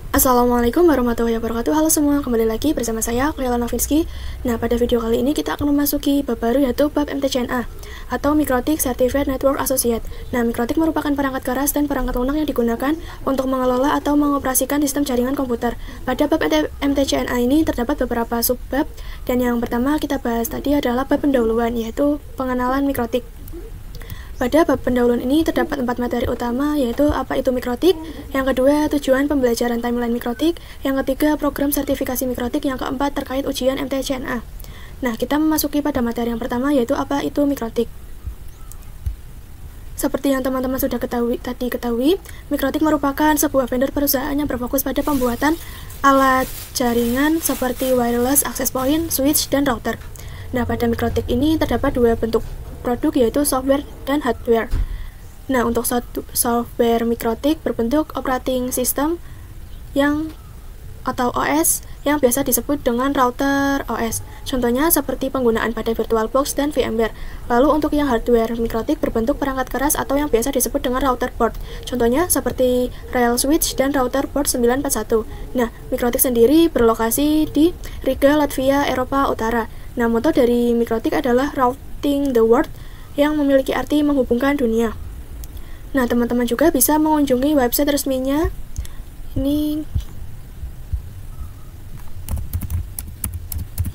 Assalamualaikum warahmatullahi wabarakatuh. Halo semua, kembali lagi bersama saya, Cleela Novinsky. Nah, pada video kali ini kita akan memasuki bab baru, yaitu bab MTCNA atau MikroTik Certified Network Associate. Nah, MikroTik merupakan perangkat keras dan perangkat lunak yang digunakan untuk mengelola atau mengoperasikan sistem jaringan komputer. Pada bab MTCNA ini terdapat beberapa subbab, dan yang pertama kita bahas tadi adalah bab pendahuluan, yaitu pengenalan MikroTik. Pada bab pendahuluan ini terdapat 4 materi utama, yaitu apa itu MikroTik, yang kedua tujuan pembelajaran timeline MikroTik, yang ketiga program sertifikasi MikroTik, yang keempat terkait ujian MTCNA. Nah, kita memasuki pada materi yang pertama, yaitu apa itu MikroTik. Seperti yang teman-teman sudah ketahui, MikroTik merupakan sebuah vendor perusahaan yang berfokus pada pembuatan alat jaringan seperti wireless access point, switch, dan router. Nah, pada MikroTik ini terdapat dua bentuk produk, yaitu software dan hardware. Nah, untuk software MikroTik berbentuk operating system atau OS yang biasa disebut dengan router OS. Contohnya seperti penggunaan pada VirtualBox dan VMware. Lalu untuk yang hardware MikroTik berbentuk perangkat keras atau yang biasa disebut dengan router board. Contohnya seperti rail switch dan router board 941. Nah, MikroTik sendiri berlokasi di Riga, Latvia, Eropa Utara. Nah, moto dari MikroTik adalah Routing the World, yang memiliki arti menghubungkan dunia. Nah, teman-teman juga bisa mengunjungi website resminya. Ini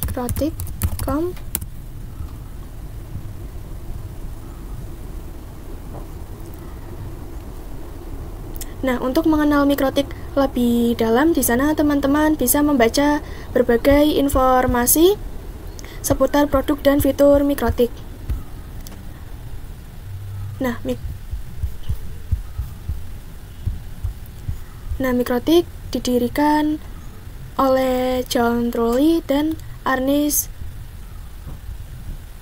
mikrotik.com. Nah, untuk mengenal MikroTik lebih dalam, di sana teman-teman bisa membaca berbagai informasi seputar produk dan fitur MikroTik. Nah, MikroTik didirikan oleh John Trolley dan Ernest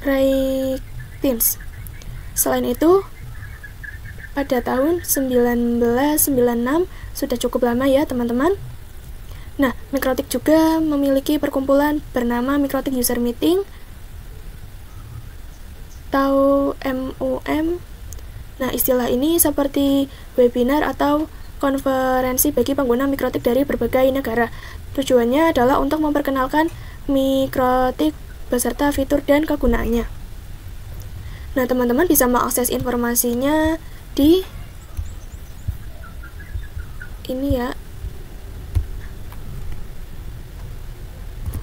Raytins. Selain itu, pada tahun 1996, sudah cukup lama ya teman-teman. Nah, MikroTik juga memiliki perkumpulan bernama MikroTik User Meeting atau MUM. Nah, istilah ini seperti webinar atau konferensi bagi pengguna MikroTik dari berbagai negara. Tujuannya adalah untuk memperkenalkan MikroTik beserta fitur dan kegunaannya. Nah, teman-teman bisa mengakses informasinya di ini ya,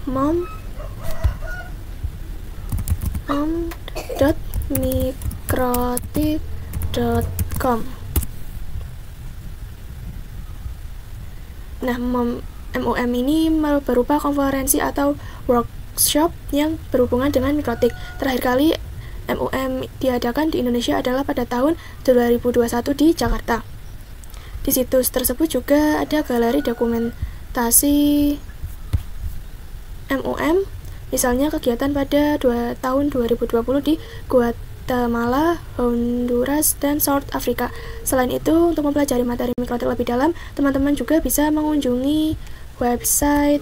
mom.mikrotik.com. Nah, MUM ini berupa konferensi atau workshop yang berhubungan dengan MikroTik. Terakhir kali MUM diadakan di Indonesia adalah pada tahun 2021 di Jakarta. Di situs tersebut juga ada galeri dokumentasi MUM, misalnya kegiatan pada tahun 2020 di Guatemala, Honduras, dan South Africa. Selain itu, untuk mempelajari materi MikroTik lebih dalam, teman-teman juga bisa mengunjungi website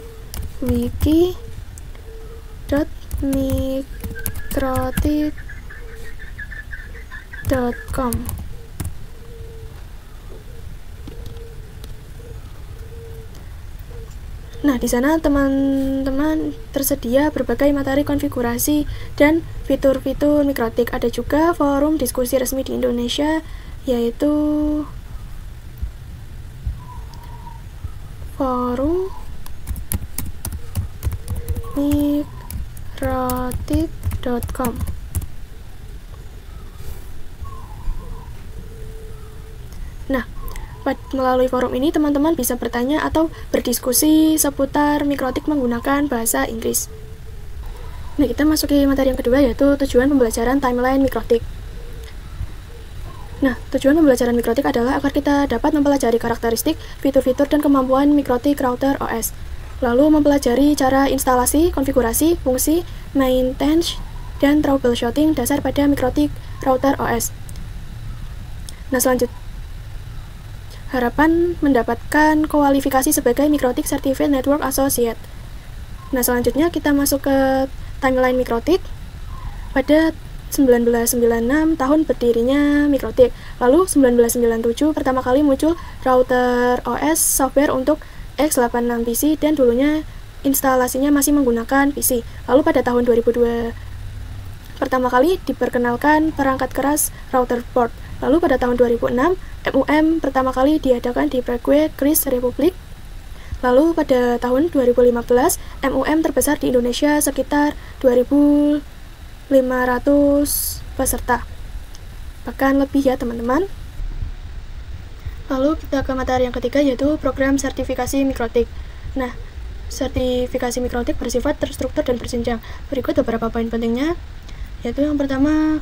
wiki.mikrotik.com. Nah, di sana teman-teman tersedia berbagai materi konfigurasi dan fitur-fitur MikroTik. Ada juga forum diskusi resmi di Indonesia, yaitu forum mikrotik.com. Nah, melalui forum ini teman-teman bisa bertanya atau berdiskusi seputar MikroTik menggunakan bahasa Inggris. Nah, kita masuki materi yang kedua, yaitu tujuan pembelajaran timeline MikroTik. Nah, tujuan pembelajaran MikroTik adalah agar kita dapat mempelajari karakteristik, fitur-fitur, dan kemampuan MikroTik Router OS. Lalu mempelajari cara instalasi, konfigurasi, fungsi, maintenance, dan troubleshooting dasar pada MikroTik Router OS. Nah, selanjutnya harapan mendapatkan kualifikasi sebagai MikroTik Certified Network Associate. Nah, selanjutnya kita masuk ke timeline MikroTik. Pada 1996 tahun berdirinya MikroTik. Lalu 1997 pertama kali muncul router OS software untuk x86 PC dan dulunya instalasinya masih menggunakan PC. Lalu pada tahun 2002 pertama kali diperkenalkan perangkat keras router board. Lalu pada tahun 2006 MUM pertama kali diadakan di Prague, Czech Republic. Lalu pada tahun 2015 MUM terbesar di Indonesia sekitar 2.500 peserta. Bahkan lebih ya teman-teman. Lalu kita ke materi yang ketiga, yaitu program sertifikasi mikrotik. Nah, sertifikasi mikrotik bersifat terstruktur dan berjenjang. Berikut beberapa poin pentingnya, yaitu yang pertama,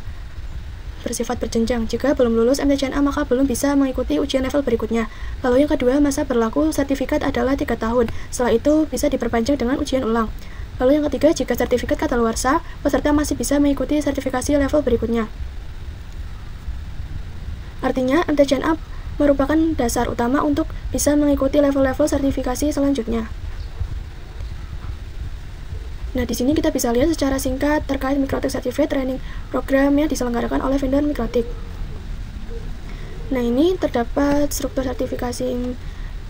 bersifat berjenjang. Jika belum lulus MTCNA maka belum bisa mengikuti ujian level berikutnya. Lalu yang kedua, masa berlaku sertifikat adalah 3 tahun. Setelah itu bisa diperpanjang dengan ujian ulang. Lalu yang ketiga, jika sertifikat kadaluarsa, peserta masih bisa mengikuti sertifikasi level berikutnya. Artinya, MTCNA merupakan dasar utama untuk bisa mengikuti level-level sertifikasi selanjutnya. Nah, di sini kita bisa lihat secara singkat terkait Mikrotik Certificate Training Program yang diselenggarakan oleh vendor Mikrotik. Nah, ini terdapat struktur sertifikasi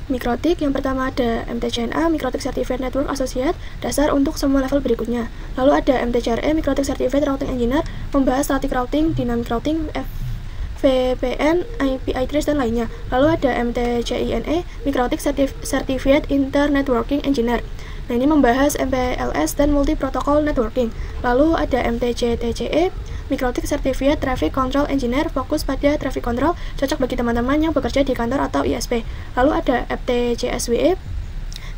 Mikrotik. Yang pertama ada MTCNA, Mikrotik Certificate Network Associate, dasar untuk semua level berikutnya. Lalu ada MTCRE, Mikrotik Certificate Routing Engineer, membahas static routing, dynamic routing, VPN, IP address, dan lainnya. Lalu ada MTCINE, Mikrotik Certificate Internetworking Engineer. Nah, ini membahas MPLS dan Multi Protocol Networking. Lalu ada MTCTCE, Mikrotik Certificate Traffic Control Engineer, fokus pada traffic control, cocok bagi teman-teman yang bekerja di kantor atau ISP. Lalu ada FTCSWE,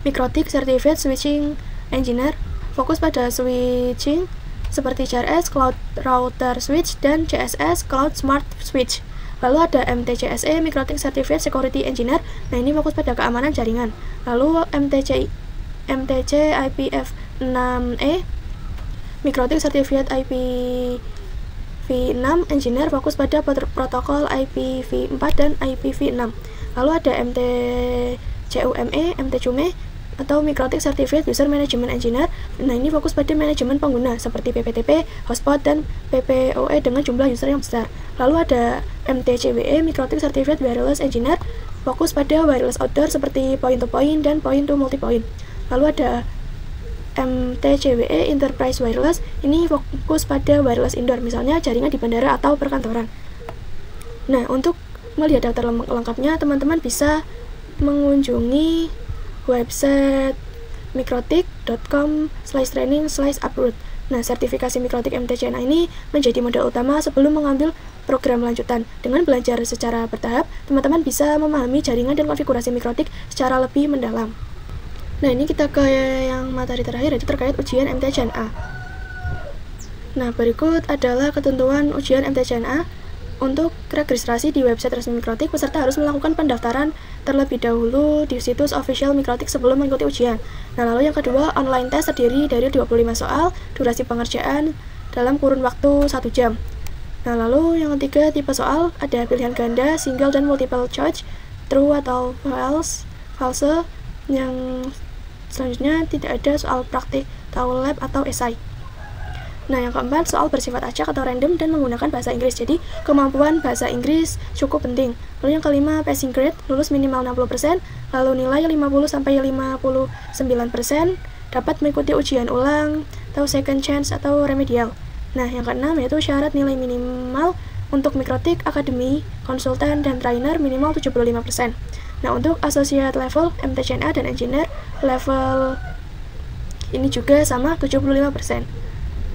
Mikrotik Certificate Switching Engineer, fokus pada switching seperti CRS, Cloud Router Switch, dan CSS, Cloud Smart Switch. Lalu ada MTCSE, Mikrotik Certificate Security Engineer. Nah, ini fokus pada keamanan jaringan. Lalu MTC IPv6E, Mikrotik Certificate IPv6 Engineer, fokus pada protokol IPv4 dan IPv6. Lalu ada MTCUME, MTCUME atau Mikrotik Certificate User Management Engineer. Nah, ini fokus pada manajemen pengguna seperti PPTP, hotspot, dan PPOE dengan jumlah user yang besar. Lalu ada MTCWE, Mikrotik Certificate Wireless Engineer, fokus pada wireless outdoor seperti point-to-point dan point-to-multipoint. Lalu ada MTCWE Enterprise Wireless, ini fokus pada wireless indoor, misalnya jaringan di bandara atau perkantoran. Nah, untuk melihat daftar lengkapnya, teman-teman bisa mengunjungi website mikrotik.com/training/upload. Nah, sertifikasi Mikrotik MTCNA ini menjadi modal utama sebelum mengambil program lanjutan. Dengan belajar secara bertahap, teman-teman bisa memahami jaringan dan konfigurasi Mikrotik secara lebih mendalam. Nah, ini kita ke yang materi terakhir, yaitu terkait ujian MTCNA. Nah, berikut adalah ketentuan ujian MTCNA. Untuk registrasi di website resmi Mikrotik, peserta harus melakukan pendaftaran terlebih dahulu di situs official Mikrotik sebelum mengikuti ujian. Nah, lalu yang kedua, online test terdiri dari 25 soal, durasi pengerjaan dalam kurun waktu 1 jam. Nah, lalu yang ketiga, tipe soal ada pilihan ganda, single, dan multiple choice, true atau false. Yang selanjutnya tidak ada soal praktik, atau lab, atau esai. Nah, yang keempat, soal bersifat acak atau random dan menggunakan bahasa Inggris. Jadi, kemampuan bahasa Inggris cukup penting. Lalu yang kelima, passing grade, lulus minimal 60%, lalu nilai 50-59%, dapat mengikuti ujian ulang, atau second chance, atau remedial. Nah, yang keenam yaitu syarat nilai minimal untuk Mikrotik, Academy, konsultan, dan trainer minimal 75%. Nah, untuk associate level, MTCNA, dan engineer level ini juga sama 75%.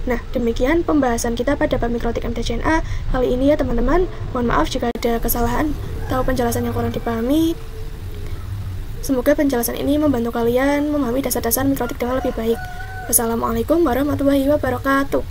Nah, demikian pembahasan kita pada bab Mikrotik MTCNA kali ini ya teman-teman. Mohon maaf jika ada kesalahan atau penjelasan yang kurang dipahami. Semoga penjelasan ini membantu kalian memahami dasar-dasar Mikrotik dengan lebih baik. Wassalamualaikum warahmatullahi wabarakatuh.